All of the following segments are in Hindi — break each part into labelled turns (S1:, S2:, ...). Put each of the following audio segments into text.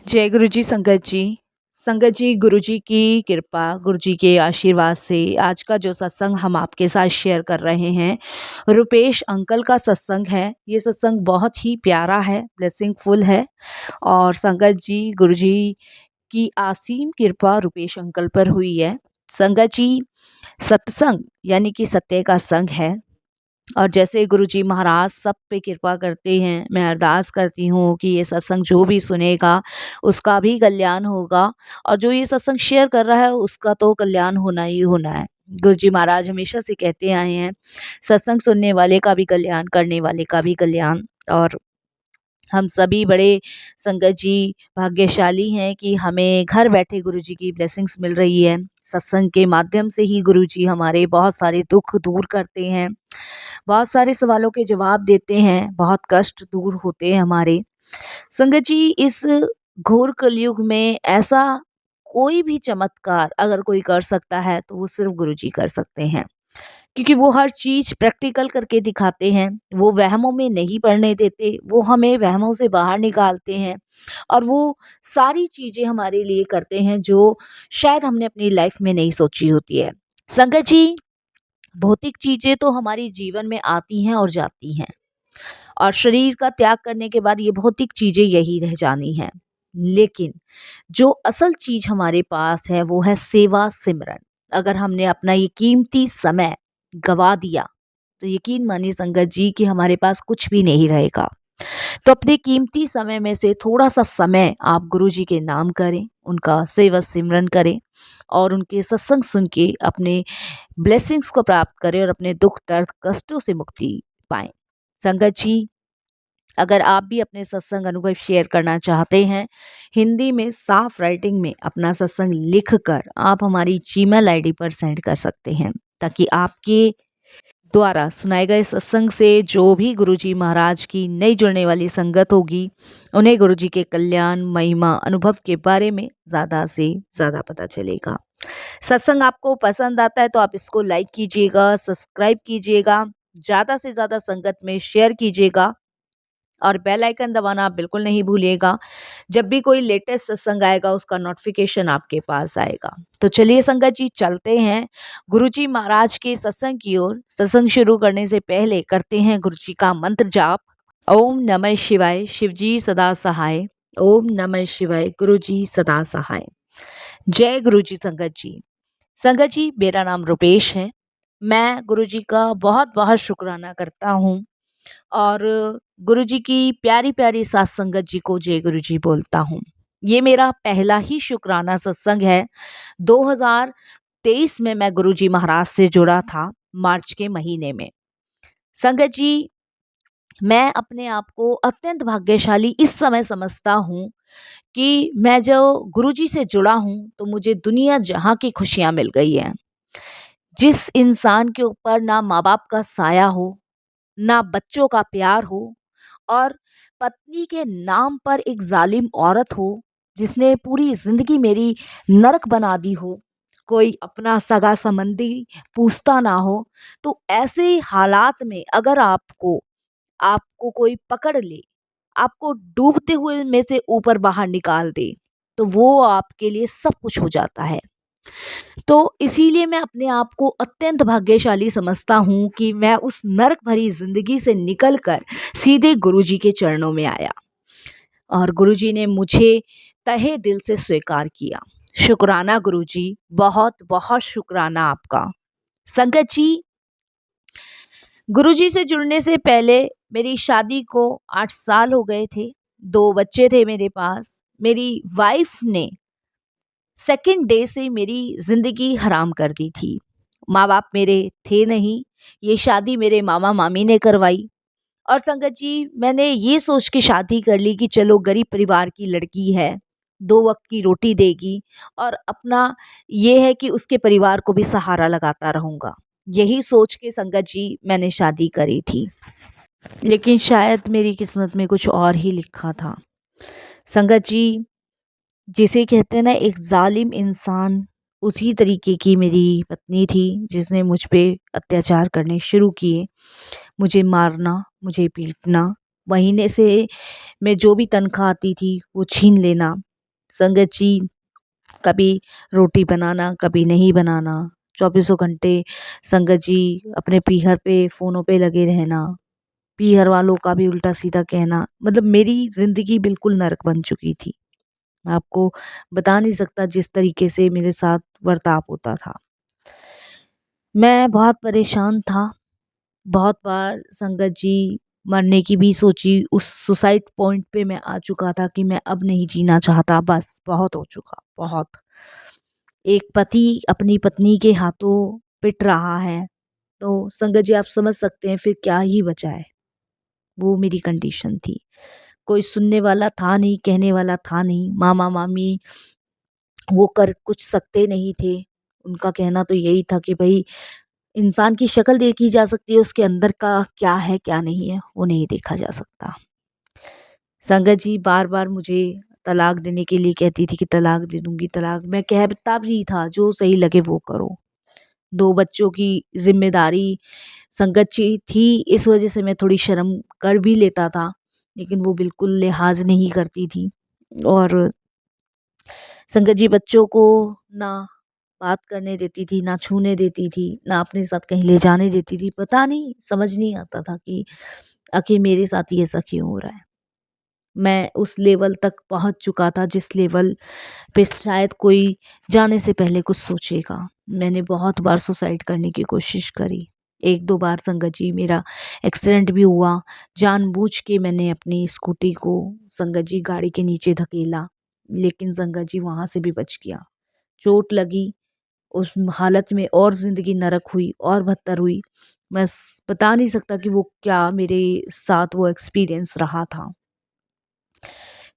S1: जय गुरु जी संगत जी। संगत जी, गुरु जी की कृपा, गुरु जी के आशीर्वाद से आज का जो सत्संग हम आपके साथ शेयर कर रहे हैं, रुपेश अंकल का सत्संग है। ये सत्संग बहुत ही प्यारा है, ब्लेसिंगफुल है। और संगत जी, गुरु जी की असीम कृपा रुपेश अंकल पर हुई है। संगत जी, सत्संग यानी कि सत्य का संग है। और जैसे गुरुजी महाराज सब पे कृपा करते हैं, मैं अरदास करती हूँ कि ये सत्संग जो भी सुनेगा उसका भी कल्याण होगा, और जो ये सत्संग शेयर कर रहा है उसका तो कल्याण होना ही होना है। गुरुजी महाराज हमेशा से कहते आए हैं, सत्संग सुनने वाले का भी कल्याण, करने वाले का भी कल्याण। और हम सभी बड़े संगत जी भाग्यशाली हैं कि हमें घर बैठे गुरुजी की ब्लेसिंग्स मिल रही है। सत्संग के माध्यम से ही गुरुजी हमारे बहुत सारे दुख दूर करते हैं, बहुत सारे सवालों के जवाब देते हैं, बहुत कष्ट दूर होते हैं हमारे। संगत जी, इस घोर कलयुग में ऐसा कोई भी चमत्कार अगर कोई कर सकता है तो वो सिर्फ गुरुजी कर सकते हैं, क्योंकि वो हर चीज प्रैक्टिकल करके दिखाते हैं। वो वहमों में नहीं पड़ने देते, वो हमें वहमों से बाहर निकालते हैं। और वो सारी चीजें हमारे लिए करते हैं जो शायद हमने अपनी लाइफ में नहीं सोची होती है। संगत जी, भौतिक चीजें तो हमारी जीवन में आती हैं और जाती हैं, और शरीर का त्याग करने के बाद ये भौतिक चीजें यही रह जानी हैं। लेकिन जो असल चीज हमारे पास है वो है सेवा सिमरन। अगर हमने अपना ये कीमती समय गवा दिया तो यकीन मानिए संगत जी कि हमारे पास कुछ भी नहीं रहेगा। तो अपने कीमती समय में से थोड़ा सा समय आप गुरु जी के नाम करें, उनका सेवा सिमरन करें, और उनके सत्संग सुन के अपने ब्लेसिंग्स को प्राप्त करें और अपने दुख दर्द कष्टों से मुक्ति पाएं। संगत जी, अगर आप भी अपने सत्संग अनुभव शेयर करना चाहते हैं, हिंदी में साफ राइटिंग में अपना सत्संग लिखकर आप हमारी जीमेल आईडी पर सेंड कर सकते हैं, ताकि आपके द्वारा सुनाए गए सत्संग से जो भी गुरुजी महाराज की नई जुड़ने वाली संगत होगी, उन्हें गुरुजी के कल्याण, महिमा, अनुभव के बारे में ज़्यादा से ज़्यादा पता चलेगा। सत्संग आपको पसंद आता है तो आप इसको लाइक कीजिएगा, सब्सक्राइब कीजिएगा, ज़्यादा से ज़्यादा संगत में शेयर कीजिएगा, और बेल आइकन दबाना आप बिल्कुल नहीं भूलिएगा। जब भी कोई लेटेस्ट सत्संग आएगा उसका नोटिफिकेशन आपके पास आएगा। तो चलिए संगत जी, चलते हैं गुरुजी महाराज के सत्संग की ओर। सत्संग शुरू करने से पहले करते हैं गुरुजी का मंत्र जाप। ओम नमः शिवाय, शिवजी सदा सहाय। ओम नमः शिवाय, गुरुजी सदा सहाय। जय गुरुजी संगत जी। संगत जी, मेरा नाम रुपेश है। मैं गुरुजी का बहुत बहुत शुक्राना करता हूँ, और गुरुजी की प्यारी प्यारी सात संगत जी को जय गुरुजी बोलता हूँ। ये मेरा पहला ही शुक्राना सत्संग है। 2023 में मैं गुरुजी महाराज से जुड़ा था, मार्च के महीने में। संगत जी, मैं अपने आप को अत्यंत भाग्यशाली इस समय समझता हूँ कि मैं जो गुरुजी से जुड़ा हूँ तो मुझे दुनिया जहाँ की खुशियाँ मिल गई हैं। जिस इंसान के ऊपर ना माँ बाप का साया हो, ना बच्चों का प्यार हो, और पत्नी के नाम पर एक जालिम औरत हो जिसने पूरी जिंदगी मेरी नरक बना दी हो, कोई अपना सगा संबंधी पूछता ना हो, तो ऐसे हालात में अगर आपको आपको कोई पकड़ ले, आपको डूबते हुए में से ऊपर बाहर निकाल दे, तो वो आपके लिए सब कुछ हो जाता है। तो इसीलिए मैं अपने आप को अत्यंत भाग्यशाली समझता हूँ कि मैं उस नरक भरी जिंदगी से निकलकर सीधे गुरुजी के चरणों में आया, और गुरुजी ने मुझे तहे दिल से स्वीकार किया। शुक्राना गुरुजी, बहुत बहुत शुक्राना आपका। संगत जी, गुरुजी से जुड़ने से पहले मेरी शादी को 8 साल हो गए थे। 2 बच्चे थे मेरे पास। मेरी वाइफ ने सेकंड डे से मेरी ज़िंदगी हराम कर दी थी। माँ-बाप मेरे थे नहीं, ये शादी मेरे मामा-मामी ने करवाई। और संगत जी, मैंने ये सोच के शादी कर ली कि चलो गरीब परिवार की लड़की है, 2 वक़्त की रोटी देगी, और अपना ये है कि उसके परिवार को भी सहारा लगाता रहूँगा। यही सोच के संगत जी मैंने शादी करी थी। लेकिन शायद मेरी किस्मत में कुछ और ही लिखा था। संगत जी, जिसे कहते हैं ना एक ज़ालिम इंसान, उसी तरीके की मेरी पत्नी थी जिसने मुझ पे अत्याचार करने शुरू किए। मुझे मारना, मुझे पीटना, महीने से मैं जो भी तनख्वाह आती थी वो छीन लेना, संगत जी कभी रोटी बनाना, कभी नहीं बनाना, चौबीसों घंटे संगत जी अपने पीहर पे फ़ोनों पे लगे रहना, पीहर वालों का भी उल्टा-सीधा कहना, मतलब मेरी ज़िंदगी बिल्कुल नर्क बन चुकी थी। मैं आपको बता नहीं सकता जिस तरीके से मेरे साथ बर्ताव होता था। मैं बहुत परेशान था, बहुत बार संगत जी मरने की भी सोची, उस सुसाइड पॉइंट पे मैं आ चुका था कि मैं अब नहीं जीना चाहता, बस बहुत हो चुका, बहुत। एक पति अपनी पत्नी के हाथों पिट रहा है, तो संगत जी आप समझ सकते हैं फिर क्या ही बचा है। वो मेरी कंडीशन थी। कोई सुनने वाला था नहीं, कहने वाला था नहीं, मामा-मामी वो कर कुछ सकते नहीं थे। उनका कहना तो यही था कि भई इंसान की शक्ल देखी जा सकती है, उसके अंदर का क्या है, क्या नहीं है, वो नहीं देखा जा सकता। संगत जी बार-बार मुझे तलाक देने के लिए कहती थी कि तलाक दे दूँगी, तलाक मैं कहता भी था, जो सही लगे वो करो। 2 बच्चों की ज़िम्मेदारी संगत जी थी, इस वज़ह से मैं थोड़ी शर्म कर भी लेता था, लेकिन वो बिल्कुल लिहाज़ नहीं करती थी और संगत जी बच्चों को ना बात करने देती थी, ना छूने देती थी, ना अपने साथ कहीं ले जाने देती थी। पता नहीं, समझ नहीं आता था कि आखिर मेरे साथ ही ऐसा क्यों हो रहा है। मैं उस लेवल तक पहुँच चुका था जिस लेवल पे शायद कोई जाने से पहले कुछ सोचेगा। मैंने बहुत बार सुसाइड करने की कोशिश करी। 1-2 बार संगत जी मेरा एक्सीडेंट भी हुआ। जानबूझ के मैंने अपनी स्कूटी को संगत जी गाड़ी के नीचे धकेला, लेकिन संगत जी वहाँ से भी बच गया। चोट लगी, उस हालत में और ज़िंदगी नरक हुई और बदतर हुई। मैं स बता नहीं सकता कि वो क्या मेरे साथ वो एक्सपीरियंस रहा था।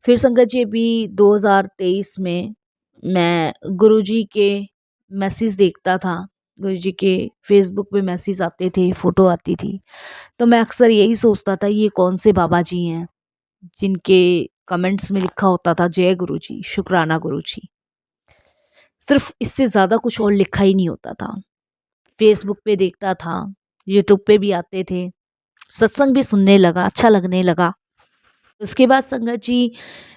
S1: फिर संगत जी अभी 2023 में मैं गुरुजी के मैसेज देखता था। गुरुजी के फ़ेसबुक पे मैसेज आते थे, फ़ोटो आती थी। तो मैं अक्सर यही सोचता था ये कौन से बाबा जी हैं, जिनके कमेंट्स में लिखा होता था जय गुरुजी, शुक्राना गुरुजी। सिर्फ़ इससे ज़्यादा कुछ और लिखा ही नहीं होता था। फ़ेसबुक पे देखता था, यूट्यूब पे भी आते थे, सत्संग भी सुनने लगा, अच्छा लगने लगा। उसके बाद संगत जी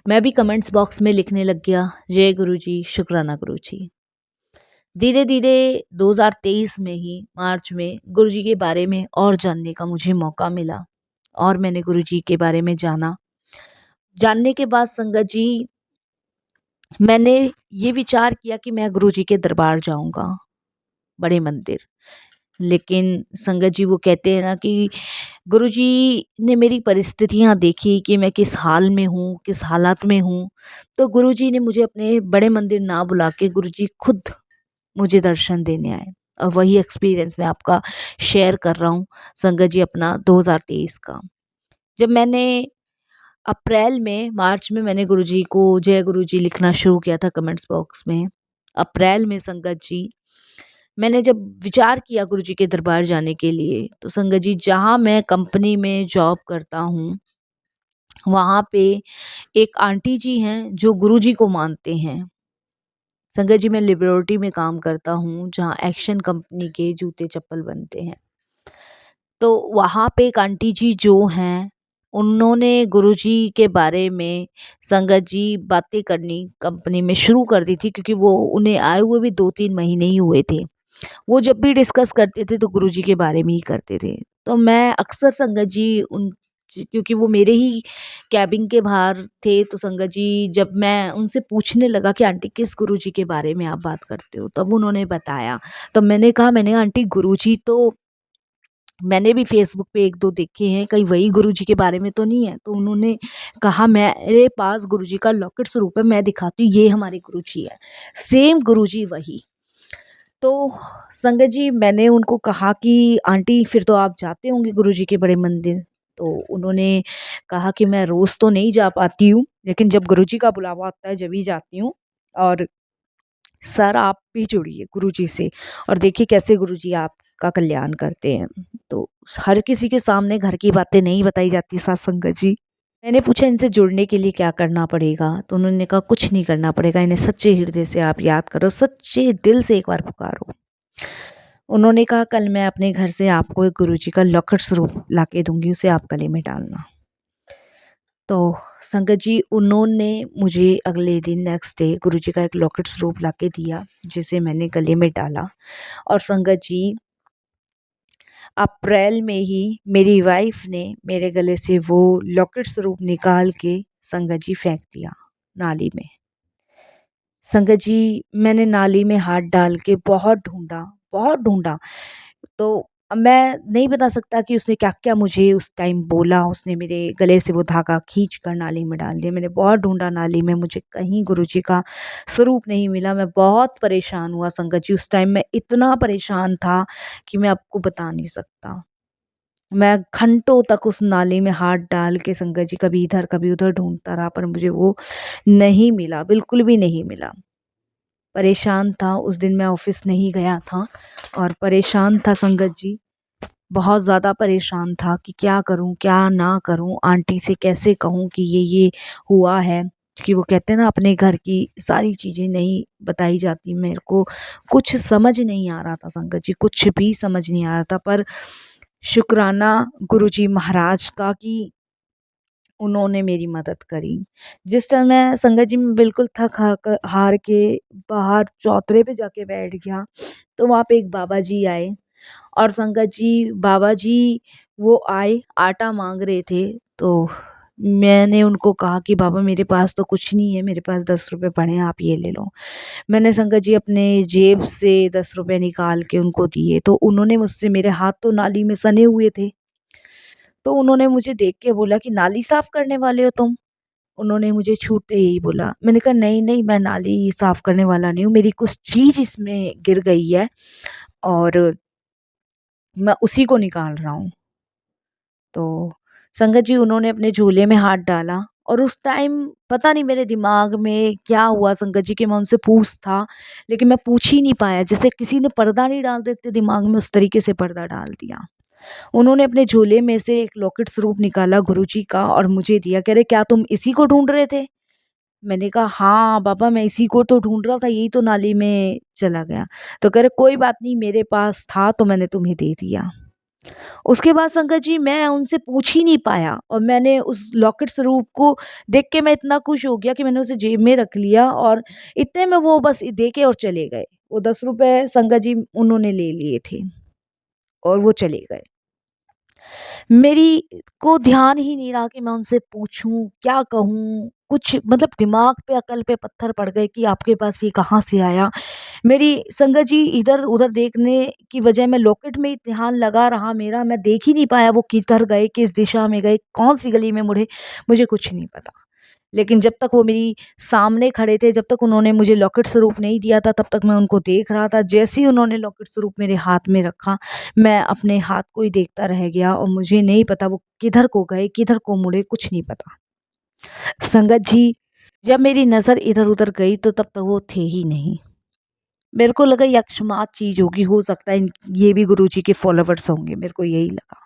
S1: मैं भी कमेंट्स बॉक्स में लिखने लग गया, जय गुरुजी, शुक्राना गुरुजी। धीरे-धीरे 2023 में ही मार्च में गुरुजी के बारे में और जानने का मुझे मौका मिला और मैंने गुरुजी के बारे में जाना। जानने के बाद संगत जी मैंने ये विचार किया कि मैं गुरुजी के दरबार जाऊँगा, बड़े मंदिर। लेकिन संगत जी वो कहते हैं ना कि गुरुजी ने मेरी परिस्थितियाँ देखी कि मैं किस हाल में हूँ, किस हालात में हूँ, तो गुरुजी ने मुझे अपने बड़े मंदिर ना बुला के गुरुजी खुद मुझे दर्शन देने आए और वही एक्सपीरियंस मैं आपका शेयर कर रहा हूँ संगत जी अपना 2023 का। जब मैंने अप्रैल में मार्च में मैंने गुरुजी को जय गुरुजी लिखना शुरू किया था कमेंट्स बॉक्स में। अप्रैल में संगत जी मैंने जब विचार किया गुरुजी के दरबार जाने के लिए, तो संगत जी जहाँ मैं कंपनी में जॉब करता हूँ, वहाँ पे एक आंटी जी हैं जो गुरुजी को मानते हैं। संगत जी मैं लिबर्टी में काम करता हूँ, जहाँ एक्शन कंपनी के जूते-चप्पल बनते हैं। तो वहाँ पे एक आंटी जी जो हैं, उन्होंने गुरुजी के बारे में संगत जी बातें करनी कंपनी में शुरू कर दी थी क्योंकि वो उन्हें आए हुए भी 2-3 महीने ही हुए थे। वो जब भी डिस्कस करते थे तो गुरुजी के बारे में ही करते थे। तो मैं अक्सर संगत जी क्योंकि वो मेरे ही केबिन के बाहर थे, तो संगत जी जब मैं उनसे पूछने लगा कि आंटी किस गुरुजी के बारे में आप बात करते हो? तब उन्होंने बताया। तब मैंने कहा मैंने आंटी गुरुजी तो मैंने भी फ़ेसबुक पे 1-2 देखे हैं, कहीं वही गुरुजी के बारे में तो नहीं है? तो उन्होंने कहा मेरे पास गुरुजी का लॉकेट स्वरूप है, मैं दिखाती हूँ, ये हमारे गुरुजी हैं। सेम गुरुजी वही। तो संगत जी मैंने उनको कहा कि आंटी फिर तो आप जाते होंगे गुरुजी के बड़े मंदिर? तो उन्होंने कहा कि मैं रोज़ तो नहीं जा पाती हूँ, लेकिन जब गुरुजी का बुलावा आता है जब ही जाती हूँ और सर आप भी जुड़िए गुरुजी से और देखिए कैसे गुरुजी आपका कल्याण करते हैं। तो हर किसी के सामने घर की बातें नहीं बताई जाती सात संगत जी। मैंने पूछा इनसे जुड़ने के लिए क्या करना पड़ेगा? तो उन्होंने कहा कुछ नहीं करना पड़ेगा, इन्हें सच्चे हृदय से आप याद करो, सच्चे दिल से एक बार पुकारो। उन्होंने कहा कल मैं अपने घर से आपको एक गुरुजी का लॉकेट स्वरूप लाके दूँगी, उसे आप गले में डालना। तो संगत जी उन्होंने मुझे अगले दिन नेक्स्ट डे गुरुजी का एक लॉकेट स्वरूप ला के दिया, जिसे मैंने गले में डाला। और संगत जी अप्रैल में ही मेरी वाइफ ने मेरे गले से वो लॉकेट स्वरूप निकाल के संगत जी फेंक दिया नाली में। संगत जी मैंने नाली में हाथ डाल के बहुत ढूंढा। तो अब मैं नहीं बता सकता कि उसने क्या-क्या मुझे उस टाइम बोला। उसने मेरे गले से वो धागा खींच कर नाली में डाल दिया। मैंने बहुत ढूँढा नाली में, मुझे कहीं गुरुजी का स्वरूप नहीं मिला। मैं बहुत परेशान हुआ संगत जी, उस टाइम मैं इतना परेशान था कि मैं आपको बता नहीं सकता। मैं घंटों तक उस नाली में हाथ डाल के संगत जी कभी इधर कभी उधर ढूँढता रहा, पर मुझे वो नहीं मिला, बिल्कुल भी नहीं मिला। परेशान था, उस दिन मैं ऑफ़िस नहीं गया था और परेशान था संगत जी। बहुत ज़्यादा परेशान था कि क्या करूँ, क्या ना करूँ? आंटी से कैसे कहूँ कि ये हुआ है? क्योंकि वो कहते हैं ना अपने घर की सारी चीज़ें नहीं बताई जाती। मेरे को कुछ समझ नहीं आ रहा था संगत जी, कुछ भी समझ नहीं आ रहा था। पर शुक्राना गुरुजी महाराज का कि उन्होंने मेरी मदद करी। जिस टाइम मैं संगत जी मैं बिल्कुल थक हार के बाहर चौतरे पे जाके बैठ गया, तो वहाँ पे एक बाबा जी आए। और संगत जी बाबा जी वो आए, आटा माँग रहे थे, तो मैंने उनको कहा कि बाबा मेरे पास तो कुछ नहीं है, मेरे पास 10 रुपए पड़े हैं, आप ये ले लो। मैंने संगत जी अपने जेब से 10 रुपए निकाल के उनको दिए, तो उन्होंने मुझसे, मेरे हाथ तो नाली में सने हुए थे, तो उन्होंने मुझे देख के बोला कि नाली साफ करने वाले हो तुम? उन्होंने मुझे छूते ही बोला। मैंने कहा नहीं, नहीं मैं नाली साफ करने वाला नहीं हूँ, मेरी कुछ चीज़ इसमें गिर गई है और मैं उसी को निकाल रहा हूँ। तो संगत जी उन्होंने अपने झोले में हाथ डाला और उस टाइम पता नहीं मेरे दिमाग में क्या हुआ संगत जी कि मैं उनसे पूछता, लेकिन मैं पूछ ही नहीं पाया। जैसे किसी ने पर्दा नहीं डाल देते दिमाग में, उस तरीके से पर्दा डाल दिया। उन्होंने अपने झोले में से एक लॉकेट स्वरूप निकाला गुरुजी का और मुझे दिया। कह रहे क्या तुम इसी को ढूँढ रहे थे? मैंने कहा हाँ बाबा मैं इसी को तो ढूँढ रहा था, यही तो नाली में चला गया। तो कह रहे कोई बात नहीं, मेरे पास था तो मैंने तुम्हें दे दिया। उसके बाद संगत जी मैं उनसे पूछ ही नहीं पाया और मैंने उस लॉकेट स्वरूप को देख के मैं इतना खुश हो गया कि मैंने उसे जेब में रख लिया और इतने में वो बस दे के और चले गए। वो 10 रुपए संगत जी उन्होंने ले लिए थे और वो चले गए। मेरी को ध्यान ही नहीं रहा कि मैं उनसे पूछूँ, क्या कहूँ? कुछ मतलब दिमाग पे अकल पे पत्थर पड़ गए कि आपके पास ये कहाँ से आया? मेरी संगत जी इधर-उधर देखने की बजाय मैं लॉकेट में ही ध्यान लगा रहा मेरा, मैं देख ही नहीं पाया वो किधर गए, किस दिशा में गए, कौन-सी गली में मुड़े, मुझे कुछ नहीं पता। लेकिन जब तक वो मेरी सामने खड़े थे, जब तक उन्होंने मुझे लॉकेट स्वरूप नहीं दिया था, तब तक मैं उनको देख रहा था। जैसे ही उन्होंने लॉकेट स्वरूप मेरे हाथ में रखा, मैं अपने हाथ को ही देखता रह गया और मुझे नहीं पता वो किधर को गए, किधर को मुड़े, कुछ नहीं पता। संगत जी, जब मेरी नज़र इधर-उधर गई तो तब तक वो थे ही नहीं। मेरे को लगा ये अकस्मात चीज़ होगी, हो सकता है ये भी गुरुजी के फॉलोवर्स होंगे, मेरे को यही लगा।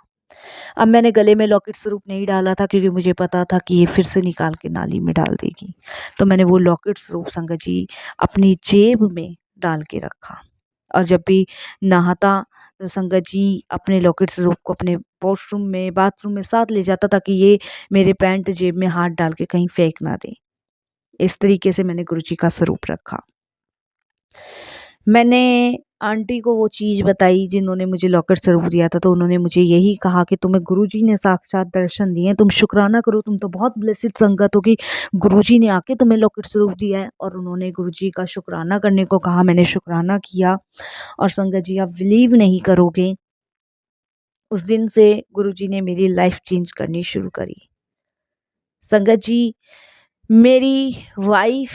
S1: अब मैंने गले में लॉकेट स्वरूप नहीं डाला था क्योंकि मुझे पता था कि ये फिर से निकाल के नाली में डाल देगी। तो मैंने वो लॉकेट स्वरूप संगत जी अपनी जेब में डाल के रखा और जब भी नहाता तो संगत जी अपने लॉकेट स्वरूप को अपने वॉशरूम में, बाथरूम में साथ ले जाता ताकि ये मेरे पैंट जेब में हाथ डाल के कहीं फेंक ना दें। इस तरीके से मैंने गुरुजी का स्वरूप रखा। मैंने आंटी को वो चीज़ बताई जिन्होंने मुझे लॉकेट स्वरूप दिया था, तो उन्होंने मुझे यही कहा कि तुम्हें गुरुजी ने साक्षात दर्शन दिए हैं, तुम शुक्राना करो, तुम तो बहुत ब्लेसिड संगत हो कि गुरुजी ने आके तुम्हें लॉकेट स्वरूप दिया है। और उन्होंने गुरुजी का शुक्राना करने को कहा, मैंने शुक्राना किया और संगत जी आप बिलीव नहीं करोगे, उस दिन से गुरुजी ने मेरी लाइफ चेंज करनी शुरू करी। संगत जी मेरी वाइफ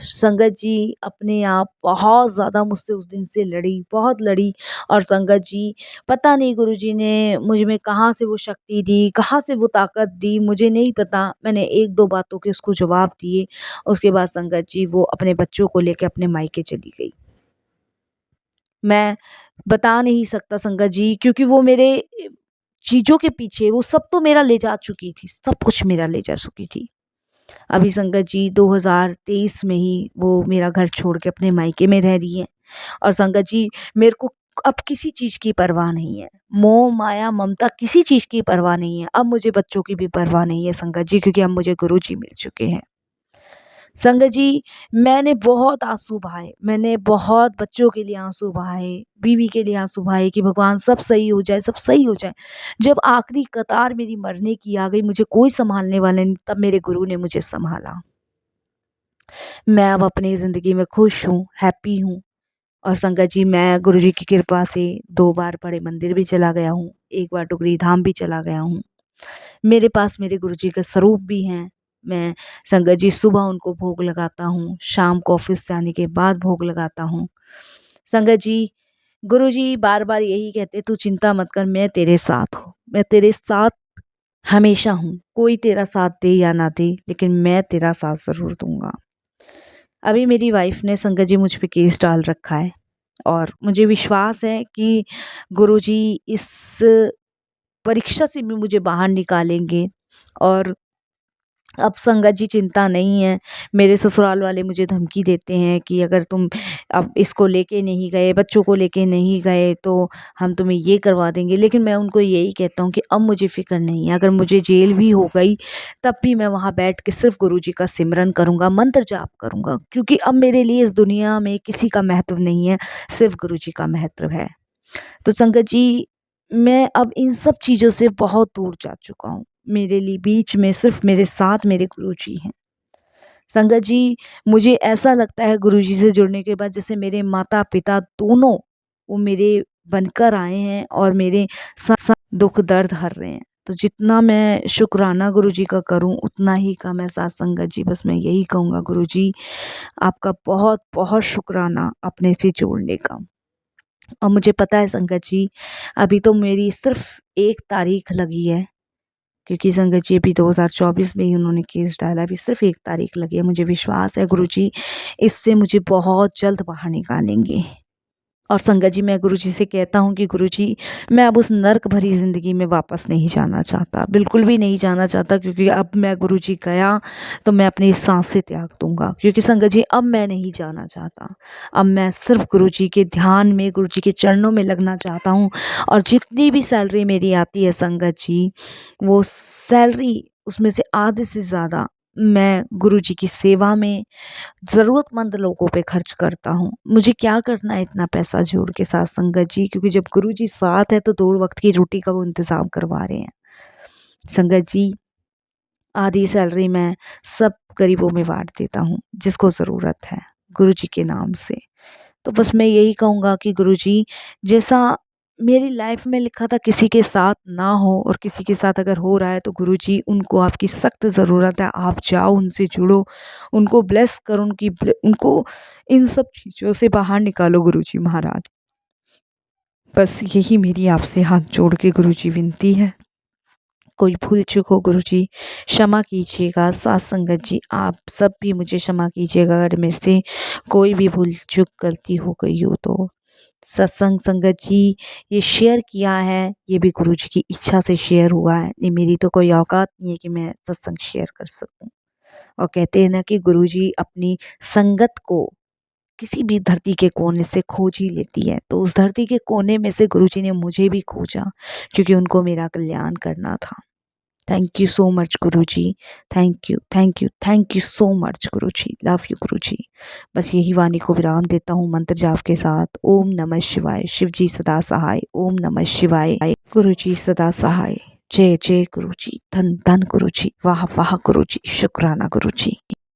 S1: संगत जी अपने आप बहुत ज़्यादा मुझसे उस दिन से लड़ी, बहुत लड़ी। और संगत जी पता नहीं गुरुजी ने मुझ में कहाँ से वो शक्ति दी, कहाँ से वो ताकत दी, मुझे नहीं पता। मैंने 1-2 बातों के उसको जवाब दिए, उसके बाद संगत जी वो अपने बच्चों को लेके अपने मायके चली गई। मैं बता नहीं सकता संगत जी क्योंकि वो मेरे चीज़ों के पीछे वो सब तो मेरा ले जा चुकी थी, सब कुछ मेरा ले जा चुकी थी। अभी संगत जी 2023 में ही वो मेरा घर छोड़ के अपने मायके में रह रही हैं और संगत जी मेरे को अब किसी चीज़ की परवाह नहीं है। मोह माया ममता किसी चीज़ की परवाह नहीं है। अब मुझे बच्चों की भी परवाह नहीं है संगत जी, क्योंकि अब मुझे गुरुजी मिल चुके हैं। संगत जी, मैंने बहुत आँसू बहाए, मैंने बहुत बच्चों के लिए आँसू बहाए, बीवी के लिए आँसू बहाए कि भगवान सब सही हो जाए, सब सही हो जाए। जब आखिरी कतार मेरी मरने की आ गई, मुझे कोई सँभालने वाला नहीं, तब मेरे गुरु ने मुझे सँभाला। मैं अब अपनी ज़िंदगी में खुश हूँ, हैप्पी हूँ। और संगत जी, मैं गुरुजी की कृपा से 2 बार बड़े मंदिर भी चला गया हूँ, 1 बार डुगरी धाम भी चला गया हूँ। मेरे पास मेरे गुरुजी के स्वरूप भी हैं। मैं संगत जी सुबह उनको भोग लगाता हूँ, शाम को ऑफ़िस से आने के बाद भोग लगाता हूँ। संगत जी, गुरुजी बार-बार यही कहते, "तू चिंता मत कर, मैं तेरे साथ हूँ। मैं तेरे साथ हमेशा हूँ। कोई तेरा साथ दे या ना दे, लेकिन मैं तेरा साथ ज़रूर दूँगा।" अभी मेरी वाइफ़ ने संगत जी मुझ पे केस डाल रखा है और मुझे विश्वास है कि गुरुजी इस परीक्षा से भी मुझे बाहर निकालेंगे। और अब संगत जी चिंता नहीं है। मेरे ससुराल वाले मुझे धमकी देते हैं कि अगर तुम अब इसको लेके नहीं गए, बच्चों को लेके नहीं गए, तो हम तुम्हें ये करवा देंगे। लेकिन मैं उनको यही कहता हूँ कि अब मुझे फ़िक्र नहीं है। अगर मुझे जेल भी हो गई, तब भी मैं वहाँ बैठ के सिर्फ़ गुरुजी का सिमरन करूँगा, मंत्र जाप करूँगा, क्योंकि अब मेरे लिए इस दुनिया में किसी का महत्व नहीं है, सिर्फ़ गुरुजी का महत्व है। तो संगत जी, मैं अब इन सब चीज़ों से बहुत दूर जा चुका हूँ। मेरे लिए बीच में सिर्फ़ मेरे साथ मेरे गुरुजी हैं। संगत जी, मुझे ऐसा लगता है गुरुजी से जुड़ने के बाद जैसे मेरे माता-पिता दोनों वो मेरे बनकर आए हैं और मेरे साथ दुःख दर्द हर रहे हैं। तो जितना मैं शुकराना गुरुजी का करूँ, उतना ही कम है साथ संगत जी। बस मैं यही कहूँगा, गुरुजी आपका बहुत-बहुत शुकराना अपने से जोड़ने का। और मुझे पता है संगत जी, अभी तो मेरी सिर्फ़ 1 तारीख लगी है, क्योंकि संगत जी अभी 2024 में ही उन्होंने केस डाला, अभी सिर्फ़ 1 तारीख लगी है। मुझे विश्वास है गुरुजी इससे मुझे बहुत जल्द बाहर निकालेंगे। और संगत जी, मैं गुरुजी से कहता हूँ कि गुरुजी, मैं अब उस नर्क भरी ज़िंदगी में वापस नहीं जाना चाहता, बिल्कुल भी नहीं जाना चाहता, क्योंकि अब मैं गुरुजी गया तो मैं अपनी साँसें त्याग दूँगा, क्योंकि संगत जी अब मैं नहीं जाना चाहता। अब मैं सिर्फ़ गुरुजी के ध्यान में, गुरुजी के चरणों में लगना चाहता हूँ। और जितनी भी सैलरी मेरी आती है संगत जी, वो सैलरी उसमें से आधे से ज़्यादा मैं गुरुजी की सेवा में ज़रूरतमंद लोगों पे खर्च करता हूँ। मुझे क्या करना है इतना पैसा जोड़ के साथ संगत जी, क्योंकि जब गुरुजी साथ है तो 2 वक़्त की रोटी का वो इंतज़ाम करवा रहे हैं। संगत जी, आधी सैलरी मैं सब गरीबों में बाँट देता हूँ, जिसको ज़रूरत है, गुरुजी के नाम से। तो बस मैं यही कहूँगा कि गुरुजी, जैसा मेरी लाइफ़ में लिखा था किसी के साथ ना हो, और किसी के साथ अगर हो रहा है तो गुरुजी उनको आपकी सख्त ज़रूरत है। आप जाओ, उनसे जुड़ो, उनको ब्लेस करो, उनको इन सब चीज़ों से बाहर निकालो गुरुजी महाराज। बस यही मेरी आपसे हाथ जोड़ के गुरुजी विनती है। कोई भूल चूक हो गुरुजी क्षमा कीजिएगा। साथ संगत जी, आप सब भी मुझे क्षमा कीजिएगा अगर मेरे से कोई भी भूल चूक गलती हो गई हो तो। सत्संग संगत जी, ये शेयर किया है, ये भी गुरुजी की इच्छा से शेयर हुआ है। ये मेरी तो कोई औकात नहीं है कि मैं सत्संग शेयर कर सकूँ। और कहते हैं ना कि गुरुजी अपनी संगत को किसी भी धरती के कोने से खोज ही लेती है। तो उस धरती के कोने में से गुरुजी ने मुझे भी खोजा, क्योंकि उनको मेरा कल्याण करना था। Thank you so much Guruji. Thank you, thank you, thank you so much Guruji. Love you Guruji. बस यही वाणी को विराम देता हूँ मंत्र जाप के साथ। ओम नमः शिवाय। शिव जी सदा सहाय। ओम नमः शिवाय। गुरुजी सदा सहाय। जय जय गुरुजी। धन धन गुरुजी। वाह वाह गुरुजी। शुक्राना गुरुजी।